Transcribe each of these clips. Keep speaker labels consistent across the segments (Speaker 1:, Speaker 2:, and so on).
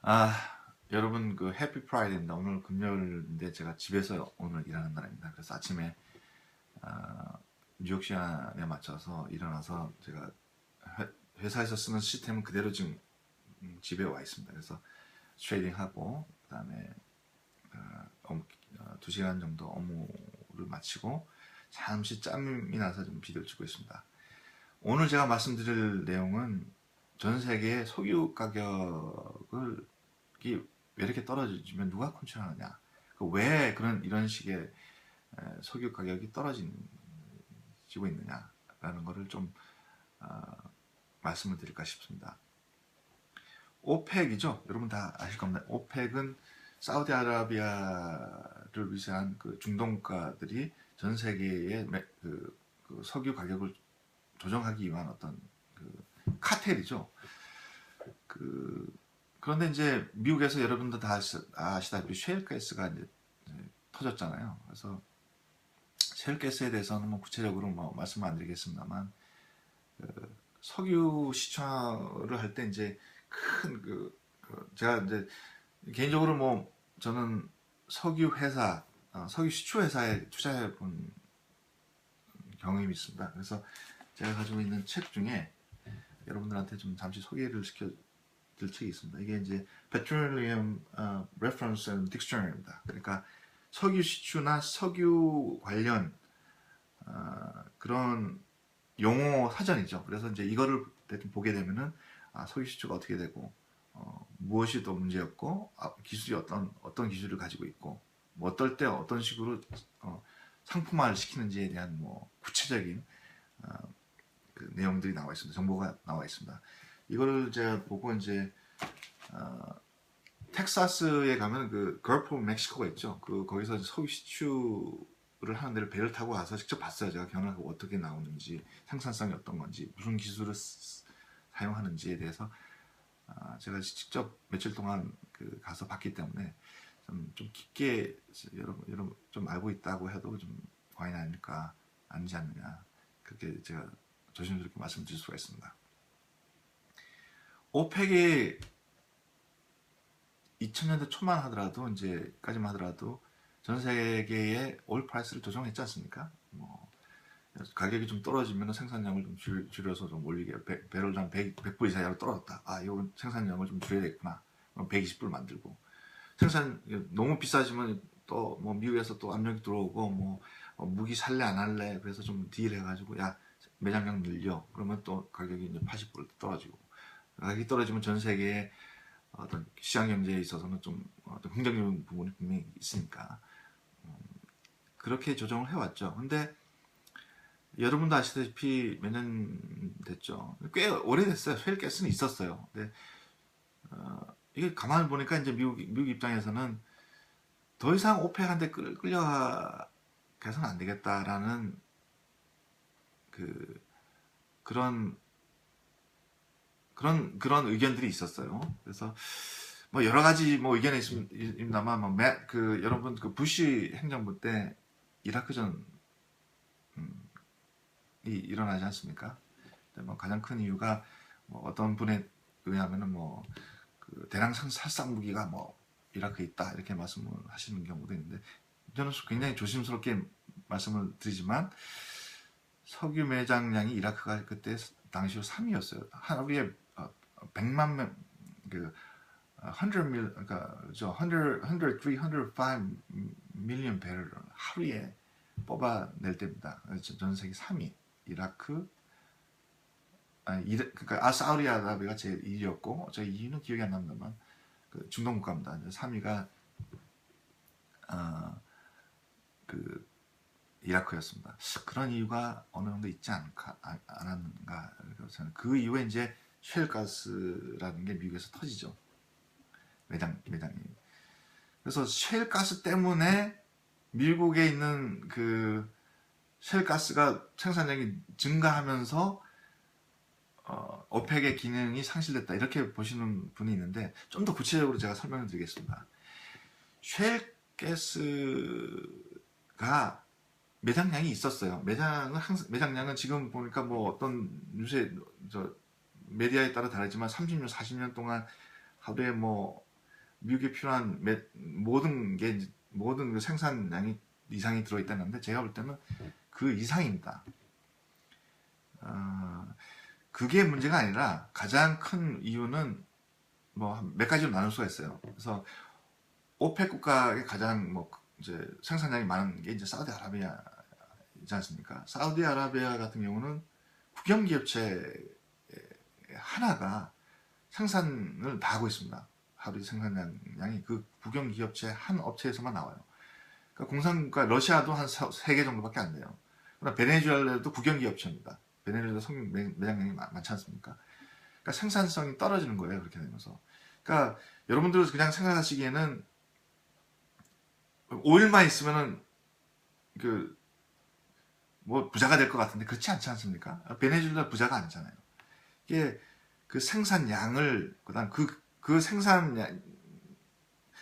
Speaker 1: 아, 여러분 그 해피 프라이데입니다. 오늘 금요일인데 제가 집에서 오늘 일하는 날입니다. 그래서 아침에 뉴욕 시간에 맞춰서 일어나서 제가 회사에서 쓰는 시스템은 그대로 지금 집에 와 있습니다. 그래서 트레이딩하고 그다음에 2시간 정도 업무를 마치고 잠시 짬이 나서 좀 비디오를 찍고 있습니다. 오늘 제가 말씀드릴 내용은 전 세계의 석유 가격을 왜 이렇게 떨어지면 누가 컨트롤하느냐? 왜 이런 식의 석유 가격이 떨어지고 있느냐라는 것을 좀 말씀을 드릴까 싶습니다. 오펙이죠. 여러분 다 아실 겁니다. 오펙은 사우디아라비아를 위시한 그 중동 국가들이 전 세계의 그 석유 가격을 조정하기 위한 어떤 그 카텔이죠. 그런데 이제 미국에서 여러분들 다 아시다시피 셰일가스가 이제 터졌잖아요. 그래서 셰일가스에 대해서는 뭐 구체적으로 뭐 말씀 안 드리겠습니다만 석유 시추를 할 때 이제 큰 제가 이제 개인적으로 뭐 저는 석유 회사, 석유 시추 회사에 투자해 본 경험이 있습니다. 그래서 제가 가지고 있는 책 중에 여러분들한테 좀 잠시 소개를 시켜드릴 책이 있습니다. 이게 이제 Petroleum Reference and Dictionary입니다. 그러니까 석유 시추나 석유 관련 그런 용어 사전이죠. 그래서 이제 이거를 대충 보게 되면은 석유 시추가 어떻게 되고 무엇이 또 문제였고 기술이 어떤 기술을 가지고 있고 뭐 어떨 때 어떤 식으로 상품화를 시키는지에 대한 뭐 구체적인 그 내용들이 나와 있습니다. 정보가 나와 있습니다. 이거를 제가 보고 이제 텍사스에 가면 그 걸프 오브 멕시코가 있죠. 거기서 석유 시추를 하는 데를 배를 타고 가서 직접 봤어요. 제가 견학하고 어떻게 나오는지, 생산성이 어떤 건지, 무슨 기술을 사용하는지에 대해서 제가 직접 며칠 동안 가서 봤기 때문에 좀 깊게 여러분 좀 알고 있다고 해도 좀 과언이 아닐까 아니지 않느냐 그렇게 제가 조심스럽게 말씀드릴 수가 있습니다. 오펙이 2000년대 초만 하더라도 이제까지만 하더라도 전 세계의 오일 프라이스를 조정했지 않습니까? 뭐 가격이 좀 떨어지면 생산량을 좀 줄여서 좀 올리게 배럴당 100불 이상으로 떨어졌다. 이건 생산량을 좀 줄여야겠구나. 120불 만들고 생산 너무 비싸지면 또 뭐 미국에서 또 압력이 들어오고 뭐 무기 살래 안 할래 그래서 좀 딜 해가지고 야 매장량 늘려 그러면 또 가격이 이제 80불 떨어지고 가격이 떨어지면 전 세계의 어떤 시장 경제에 있어서는 좀 어떤 긍정적인 부분이 분명히 있으니까 그렇게 조정을 해왔죠. 근데 여러분도 아시다시피 몇 년 됐죠. 꽤 오래됐어요. 쉘가스는 있었어요. 근데 이게 가만히 보니까 이제 미국 입장에서는 더 이상 오펙한테 끌려가서는 안 되겠다라는 그런 의견들이 있었어요. 그래서 뭐 여러 가지 뭐 의견이 있습니다만 여러분 부시 행정부 때 이라크전이 일어나지 않습니까? 뭐 가장 큰 이유가 뭐 어떤 분에 의하면은 대량 살상 무기가 뭐 이라크에 있다 이렇게 말씀을 하시는 경우도 있는데 저는 굉장히 조심스럽게 말씀을 드리지만 석유 매장량이 이라크가 그때 당시로 3위였어요. 하루에 100만 명, 100 그러니까 305 million 배럴을 하루에 뽑아낼 때입니다. 전 세계 3위 이라크 그러니까 사우디아라비아가 제 1위였고 저 2위는 기억이 안 납니다만 중동 국가입니다. 3위가 이라크였습니다. 그런 이유가 어느 정도 있지 않았는가. 저는 그 이후에 이제 셰일가스라는 게 미국에서 터지죠. 매장이. 그래서 셰일가스 때문에 미국에 있는 셰일가스가 생산량이 증가하면서 오펙의 기능이 상실됐다. 이렇게 보시는 분이 있는데 좀 더 구체적으로 제가 설명을 드리겠습니다. 셰일가스가 매장량이 있었어요. 매장량은 지금 보니까 뭐 어떤 뉴스에 메디아에 따라 다르지만 30년, 40년 동안 하루에 뭐 미국에 필요한 모든 게 모든 그 생산량이 이상이 들어있다는데 제가 볼 때는 그 이상입니다. 그게 문제가 아니라 가장 큰 이유는 뭐 몇 가지로 나눌 수가 있어요. 그래서 오펙 국가의 가장 뭐 이제 생산량이 많은 게 이제 사우디아라비아이지 않습니까? 사우디아라비아 같은 경우는 국영 기업체 하나가 생산을 다 하고 있습니다. 하루 생산량이 그 국영 기업체 한 업체에서만 나와요. 그러니까 공산국가 러시아도 한 3개 정도밖에 안 돼요. 그러나 베네수엘라도 국영 기업체입니다. 베네수엘라 성인 매장량이 많지 않습니까? 그러니까 생산성이 떨어지는 거예요. 그렇게 되면서. 그러니까 여러분들 그냥 생각하시기에는 오일만 있으면은 그 뭐 부자가 될 것 같은데 그렇지 않지 않습니까? 베네수엘라 부자가 아니잖아요. 이게 그 생산량을 그다음 그 생산량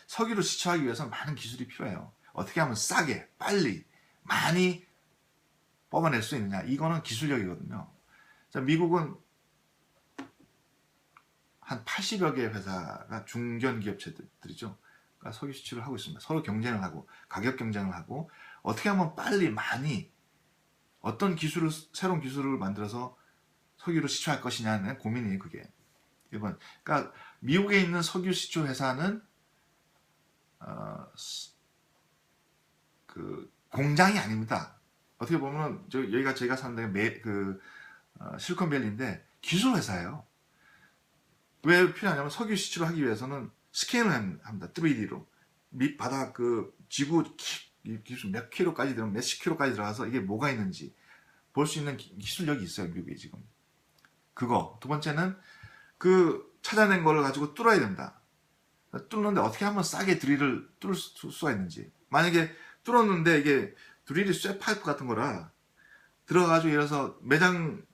Speaker 1: 석유를 시추하기 위해서 많은 기술이 필요해요. 어떻게 하면 싸게 빨리 많이 뽑아낼 수 있느냐, 이거는 기술력이거든요. 자, 미국은 한 80여 개의 회사가 중견 기업체들이죠. 그러니까 석유 시추를 하고 있습니다. 서로 경쟁을 하고 가격 경쟁을 하고 어떻게 하면 빨리 많이 어떤 기술을 새로운 기술을 만들어서 석유를 시추할 것이냐는 고민이에요. 그게 1번. 그러니까 미국에 있는 석유 시추 회사는 그 공장이 아닙니다. 어떻게 보면 여기가 제가 사는 데가 실리콘밸리인데 기술 회사예요. 왜 필요하냐면 석유 시추를 하기 위해서는 스캔을 합니다. 3D로 바닥 그 지구 기술 몇 킬로까지 들어가면 몇십 킬로까지 들어가서 이게 뭐가 있는지 볼 수 있는 기술력이 있어요. 미국에 지금. 그거. 두 번째는 그 찾아낸 거를 가지고 뚫어야 된다. 뚫는데 어떻게 하면 싸게 드릴을 뚫을 수가 있는지. 만약에 뚫었는데 이게 드릴이 쇠 파이프 같은 거라 들어가가지고 이래서 매장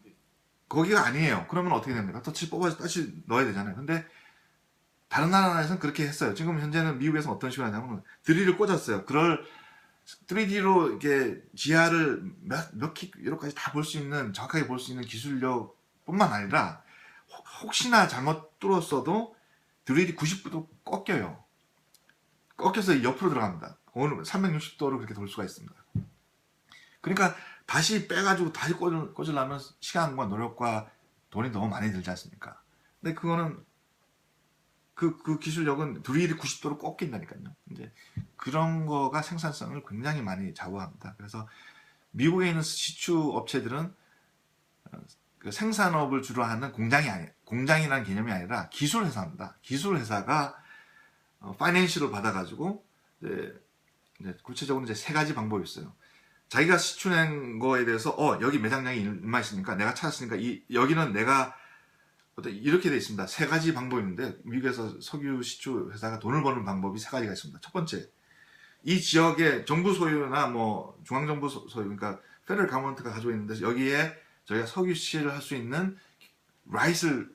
Speaker 1: 거기가 아니에요. 그러면 어떻게 됩니까? 터치 뽑아서 다시 넣어야 되잖아요. 근데 다른 나라에서는 그렇게 했어요. 지금 현재는 미국에서 어떤 식으로 하냐면 드릴을 꽂았어요. 그걸 3D로 이게 지하를 몇 킬로까지 다 볼 수 있는, 정확하게 볼 수 있는 기술력 뿐만 아니라 혹시나 잘못 뚫었어도 드릴이 90도도 꺾여요. 꺾여서 옆으로 들어갑니다. 오늘 360도로 그렇게 돌 수가 있습니다. 그러니까 다시 빼가지고 다시 꽂으려면 시간과 노력과 돈이 너무 많이 들지 않습니까? 근데 그거는 그 기술력은 드릴이 90도로 꺾인다니까요. 이제 그런 거가 생산성을 굉장히 많이 좌우합니다. 그래서 미국에 있는 시추 업체들은 그 생산업을 주로 하는 공장이라는 개념이 아니라 기술 회사입니다. 기술 회사가 파이낸셜을 받아가지고 이제 구체적으로 이제 3가지 방법이 있어요. 자기가 시추낸 거에 대해서 여기 매장량이 얼마 있으니까 내가 찾았으니까 여기는 내가 이렇게 돼 있습니다. 3가지 방법이 있는데 미국에서 석유 시추 회사가 돈을 버는 방법이 3가지가 있습니다. 첫 번째, 이 지역의 정부 소유나 뭐 중앙정부 소유, 그러니까 페더럴 가버먼트가 가지고 있는데 여기에 저희가 석유 시추를 할 수 있는 라이트를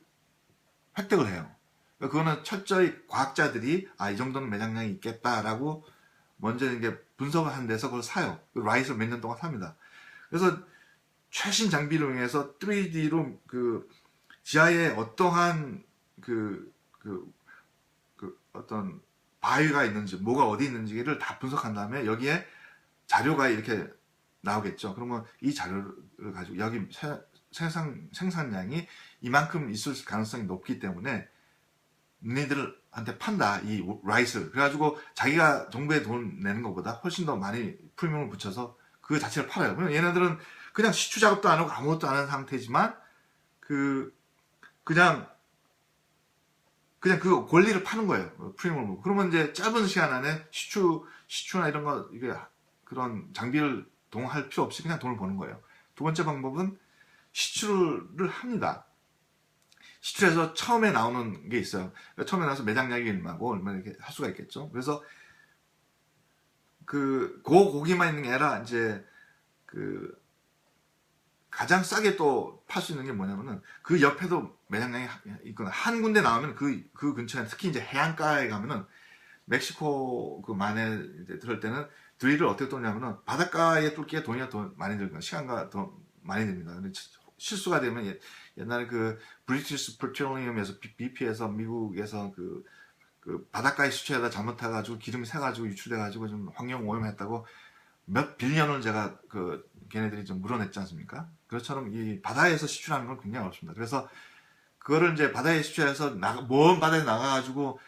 Speaker 1: 획득을 해요. 그러니까 그거는 철저히 과학자들이 이 정도는 매장량이 있겠다라고 먼저 이게 분석을 한 데서 그걸 사요. 그 라이트를 몇 년 동안 삽니다. 그래서 최신 장비를 이용해서 3D로 그 지하에 어떠한 어떤 바위가 있는지 뭐가 어디 있는지를 다 분석한 다음에 여기에 자료가 이렇게 나오겠죠. 그러면 이 자료를 가지고 여기 생산량이 이만큼 있을 가능성이 높기 때문에 너희들한테 판다, 이 라이스를. 그래가지고 자기가 정부에 돈 내는 것보다 훨씬 더 많이 프리미엄을 붙여서 그 자체를 팔아요. 그러면 얘네들은 그냥 시추 작업도 안 하고 아무것도 안 하는 상태지만 그냥 그 권리를 파는 거예요. 프리미엄으로. 그러면 이제 짧은 시간 안에 시추나 이런 거, 이게 그런 장비를 동원할 필요 없이 그냥 돈을 버는 거예요. 두 번째 방법은 시추를 합니다. 시추에서 처음에 나오는 게 있어요. 그러니까 처음에 나와서 매장량이 얼마고 얼마 이렇게 할 수가 있겠죠. 그래서 고기만 있는 게 아니라 이제 가장 싸게 또 팔 수 있는 게 뭐냐면은 그 옆에도 매장량이 있거나 한 군데 나오면 그 근처에 특히 이제 해안가에 가면은 멕시코 그 만에 이제 들을 때는 드릴을 어떻게 뚫냐면은 바닷가에 뚫기에 돈이 더 많이 들거나 시간과 더 많이 듭니다. 근데 실수가 되면 옛날에 그 브리티시 페트롤리움에서 BP에서 미국에서 그 바닷가의 시추에다 잘못해가지고 기름이 새가지고 유출돼가지고 좀 환경 오염했다고 몇 빌리언을 제가 그 걔네들이 좀 물어냈지 않습니까? 그것처럼 이 바다에서 시추라는 건 굉장히 어렵습니다. 그래서 그거를 이제 바다에 시추해서 먼 바다에 나가가지고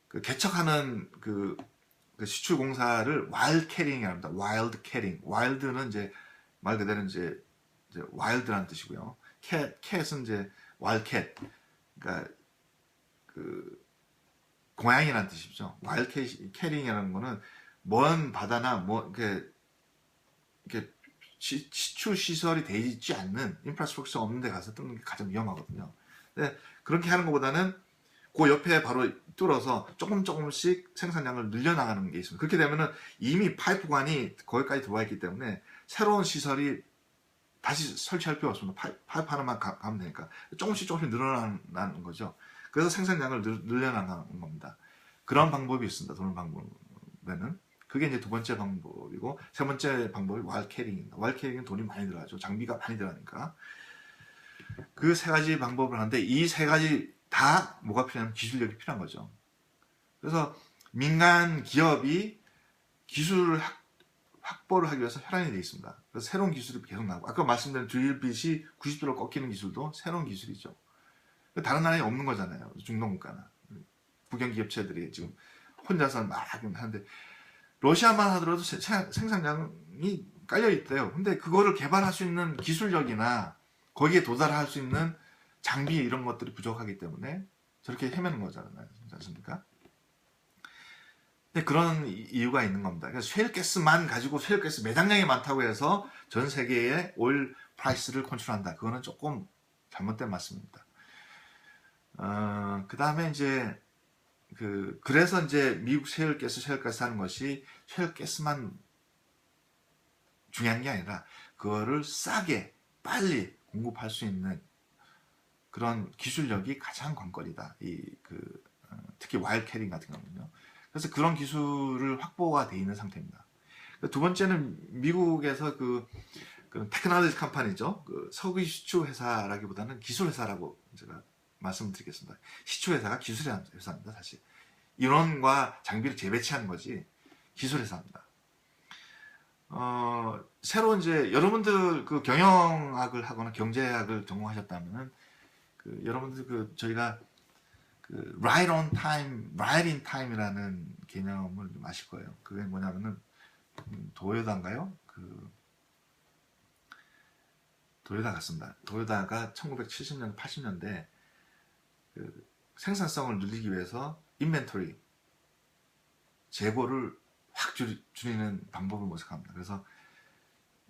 Speaker 1: 그 개척하는 그 시추 공사를 와일드 캐링이라고 합니다. 와일드 캐링. 와일드는 이제 말 그대로 이제 와일드라는 뜻이고요. 캣은 이제 와일드 캣. 그러니까 그 고양이라는 뜻이죠. 와일드 캐링이라는 거는 먼 바다나 뭐 이렇게 시추 시설이 되어 있지 않는 인프라스트럭처 없는 데 가서 뜯는 게 가장 위험하거든요. 근데 그렇게 하는 것보다는 그 옆에 바로 뚫어서 조금씩 생산량을 늘려나가는 게 있습니다. 그렇게 되면은 이미 파이프관이 거기까지 들어와 있기 때문에 새로운 시설이 다시 설치할 필요 없습니다. 파이프 하나만 가면 되니까 조금씩 늘어나는 거죠. 그래서 생산량을 늘려나가는 겁니다. 그런 방법이 있습니다. 도는 방법에는. 그게 이제 두 번째 방법이고, 세 번째 방법이 와일드 캐링입니다. 와일드 캐링은 돈이 많이 들어가죠. 장비가 많이 들어가니까. 그 세 가지 방법을 하는데, 이 세 가지 다 뭐가 필요하면 기술력이 필요한 거죠. 그래서 민간 기업이 기술을 확보를 하기 위해서 혈안이 되어 있습니다. 그래서 새로운 기술이 계속 나오고, 아까 말씀드린 드릴빗이 90도로 꺾이는 기술도 새로운 기술이죠. 다른 나라에 없는 거잖아요. 중동국가나. 국영기업체들이 지금 혼자서 막 하는데, 러시아만 하더라도 생산량이 깔려있대요. 근데 그거를 개발할 수 있는 기술력이나 거기에 도달할 수 있는 장비 이런 것들이 부족하기 때문에 저렇게 헤매는 거잖아요. 그렇지 않습니까? 근데 그런 이유가 있는 겁니다. 그래서 셰일가스만 가지고 셰일가스 매장량이 많다고 해서 전 세계의 오일 프라이스를 컨트롤한다. 그거는 조금 잘못된 말씀입니다. 그 다음에 이제 그래서 이제 미국 셰일가스 하는 것이 셰일가스만 중요한 게 아니라 그거를 싸게 빨리 공급할 수 있는 그런 기술력이 가장 관건이다. 특히 와일드 캐링 같은 경우는요. 그래서 그런 기술을 확보가 돼 있는 상태입니다. 두 번째는 미국에서 그 테크놀로지 컴퍼니죠. 석유 시추 회사라기보다는 기술 회사라고 제가 말씀드리겠습니다. 시추 회사가 기술 회사입니다. 사실 인원과 장비를 재배치하는 거지 기술 회사입니다. 새로 이제 여러분들 그 경영학을 하거나 경제학을 전공하셨다면은 여러분들 저희가 right on time, right in time이라는 개념을 좀 아실 거예요. 그게 뭐냐면은 도요다인가요? 도요다 같습니다. 도요다가 1970년, 80년대 생산성을 늘리기 위해서 인벤토리 재고를 확 줄이는 방법을 모색합니다. 그래서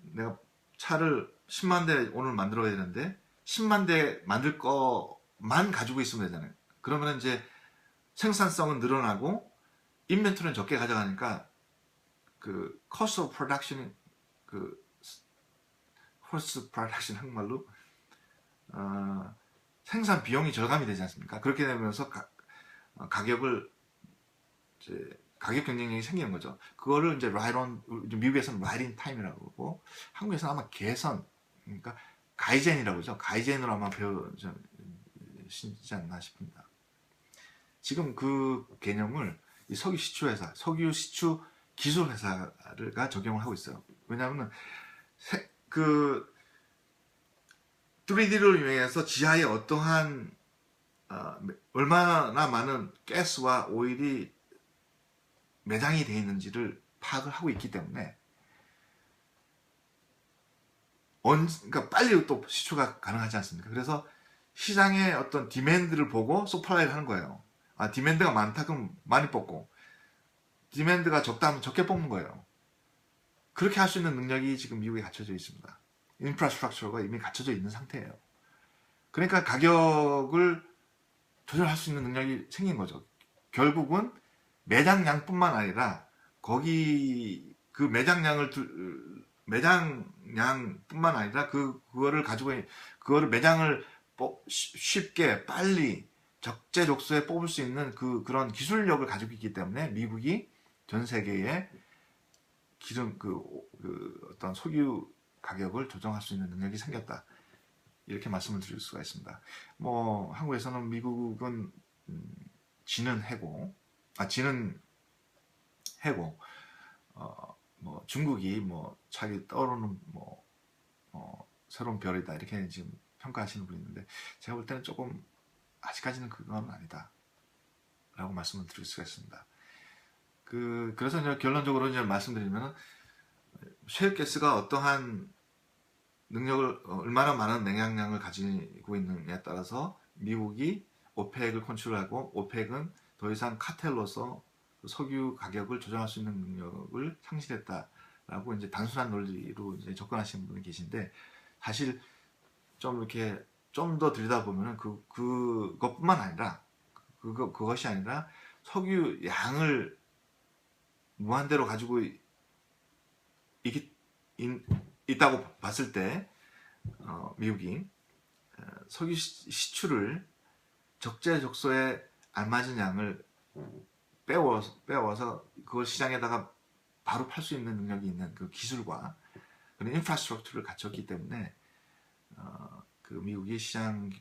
Speaker 1: 내가 차를 10만 대 오늘 만들어야 되는데 10만 대 만들 거만 가지고 있으면 되잖아요. 그러면 이제 생산성은 늘어나고 인벤토리는 적게 가져가니까 cost of production, cost production 한국말로 생산 비용이 절감이 되지 않습니까? 그렇게 되면서 가격을 가격 경쟁력이 생기는 거죠. 그거를 이제 right on, 미국에서는 right in time이라고 그러고 한국에서는 아마 개선, 그러니까 가이젠이라고 하죠. 가이젠으로 아마 배우시지 않나 싶습니다. 지금 그 개념을 이 석유 시추 회사, 석유 시추 기술 회사가 적용을 하고 있어요. 왜냐하면 3D를 이용해서 지하에 어떠한 얼마나 많은 가스와 오일이 매장이 되어 있는지를 파악을 하고 있기 때문에 그러니까 빨리 또 시추가 가능하지 않습니까? 그래서 시장의 어떤 디맨드를 보고 서플라이를 하는 거예요. 디맨드가 많다 그럼 많이 뽑고 디맨드가 적다 하면 적게 뽑는 거예요. 그렇게 할 수 있는 능력이 지금 미국에 갖춰져 있습니다. 인프라스트럭처가 이미 갖춰져 있는 상태예요. 그러니까 가격을 조절할 수 있는 능력이 생긴 거죠. 결국은 매장량뿐만 아니라 거기 그 매장량뿐만 아니라 그거를 가지고 그거를 매장을 쉽게 빨리 적재적소에 뽑을 수 있는 그런 기술력을 가지고 있기 때문에 미국이 전 세계에 기름 어떤 석유 가격을 조정할 수 있는 능력이 생겼다. 이렇게 말씀을 드릴 수가 있습니다. 한국에서는 미국은 지는 해고 지는 해고, 뭐 중국이 뭐 자기 떠오르는 뭐 새로운 별이다 이렇게 지금 평가하시는 분이 있는데, 제가 볼 때는 조금 아직까지는 그건 아니다 라고 말씀을 드릴 수가 있습니다. 그래서 이제 결론적으로 이제 말씀드리면, 셰일가스가 어떠한 능력을, 얼마나 많은 냉각량을 가지고 있느냐에 따라서 미국이 오펙을 컨트롤하고, 오펙은 더 이상 카텔로서 석유 가격을 조정할 수 있는 능력을 상실했다라고 이제 단순한 논리로 이제 접근하시는 분이 계신데, 사실 좀 이렇게 좀 더 들여다보면 그것뿐만 아니라, 그것이 아니라 석유 양을 무한대로 가지고 있다고 봤을 때, 미국이 석유 시출을 적재적소에 알맞은 양을 빼워서 그걸 시장에다가 바로 팔 수 있는 능력이 있는 그 기술과 그런 인프라스트럭처를 갖췄기 때문에, 그 미국이 시장의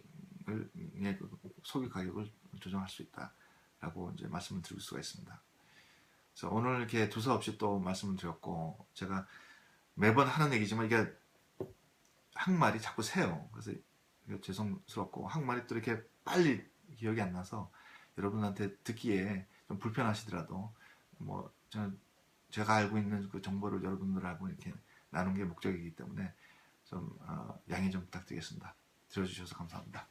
Speaker 1: 석유 가격을 조정할 수 있다라고 이제 말씀을 드릴 수가 있습니다. 그래서 오늘 이렇게 두서없이 또 말씀을 드렸고, 제가 매번 하는 얘기지만 이게 항말이 자꾸 새요. 그래서 죄송스럽고, 항말이 또 이렇게 빨리 기억이 안 나서 여러분한테 듣기에 좀 불편하시더라도, 뭐 제가 알고 있는 그 정보를 여러분들하고 이렇게 나눈 게 목적이기 때문에 좀 양해 좀 부탁드리겠습니다. 들어주셔서 감사합니다.